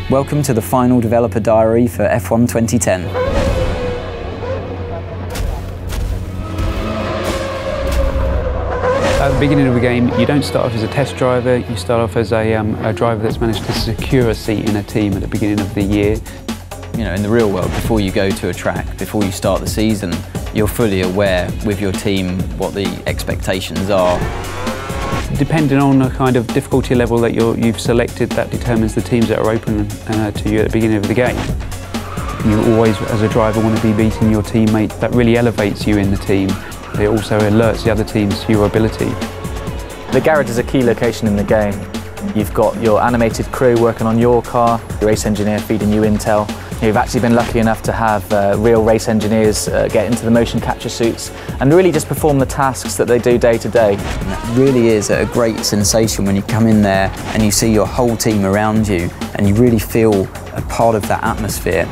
Welcome to the final developer diary for F1 2010. At the beginning of the game, you don't start off as a test driver, you start off as a driver that's managed to secure a seat in a team at the beginning of the year. You know, in the real world, before you go to a track, before you start the season, you're fully aware with your team what the expectations are. Depending on the kind of difficulty level that you've selected, that determines the teams that are open to you at the beginning of the game. You always, as a driver, want to be beating your teammate. That really elevates you in the team. It also alerts the other teams to your ability. The garage is a key location in the game. You've got your animated crew working on your car, your race engineer feeding you intel. You've actually been lucky enough to have real race engineers get into the motion capture suits and really just perform the tasks that they do day to day. And that really is a great sensation when you come in there and you see your whole team around you and you really feel a part of that atmosphere.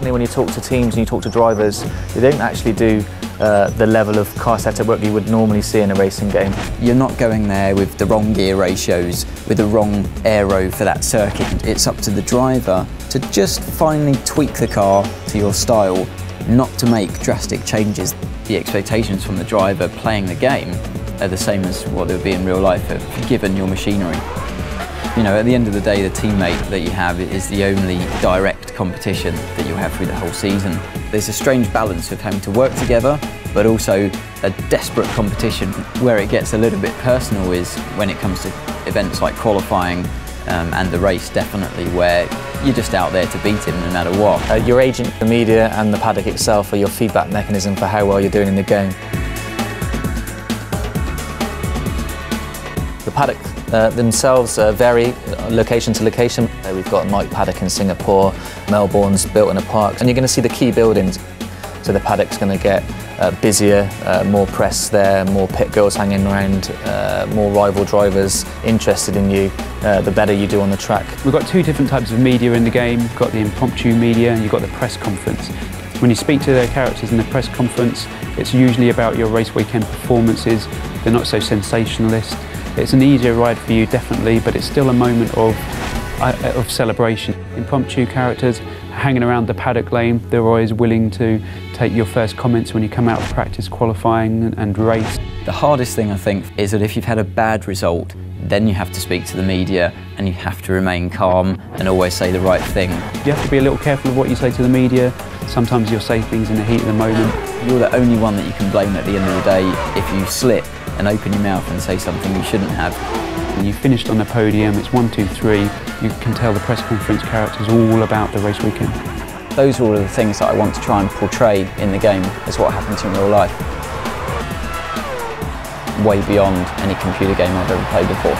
When you talk to teams and you talk to drivers, they don't actually do the level of car setup work you would normally see in a racing game. You're not going there with the wrong gear ratios, with the wrong aero for that circuit. It's up to the driver to just finally tweak the car to your style, not to make drastic changes. The expectations from the driver playing the game are the same as what they would be in real life, given your machinery. You know, at the end of the day, the teammate that you have is the only direct competition that you have through the whole season. There's a strange balance of having to work together, but also a desperate competition. Where it gets a little bit personal is when it comes to events like qualifying and the race, definitely, where you're just out there to beat him no matter what. Your agent, the media and the paddock itself are your feedback mechanism for how well you're doing in the game. The paddock themselves vary location to location. We've got Night Paddock in Singapore, Melbourne's built in a park, and you're going to see the key buildings. So the paddock's going to get busier, more press there, more pit girls hanging around, more rival drivers interested in you, the better you do on the track. We've got two different types of media in the game. You've got the impromptu media and you've got the press conference. When you speak to their characters in the press conference, it's usually about your race weekend performances. They're not so sensationalist. It's an easier ride for you, definitely, but it's still a moment of celebration. Impromptu characters hanging around the paddock lane, they're always willing to take your first comments when you come out of practice, qualifying and race. The hardest thing, I think, is that if you've had a bad result, then you have to speak to the media and you have to remain calm and always say the right thing. You have to be a little careful of what you say to the media. Sometimes you'll say things in the heat of the moment. You're the only one that you can blame at the end of the day if you slip and open your mouth and say something you shouldn't have. When you finished on the podium, it's 1, 2, 3, you can tell the press conference characters all about the race weekend. Those are all of the things that I want to try and portray in the game as what happens in real life. Way beyond any computer game I've ever played before.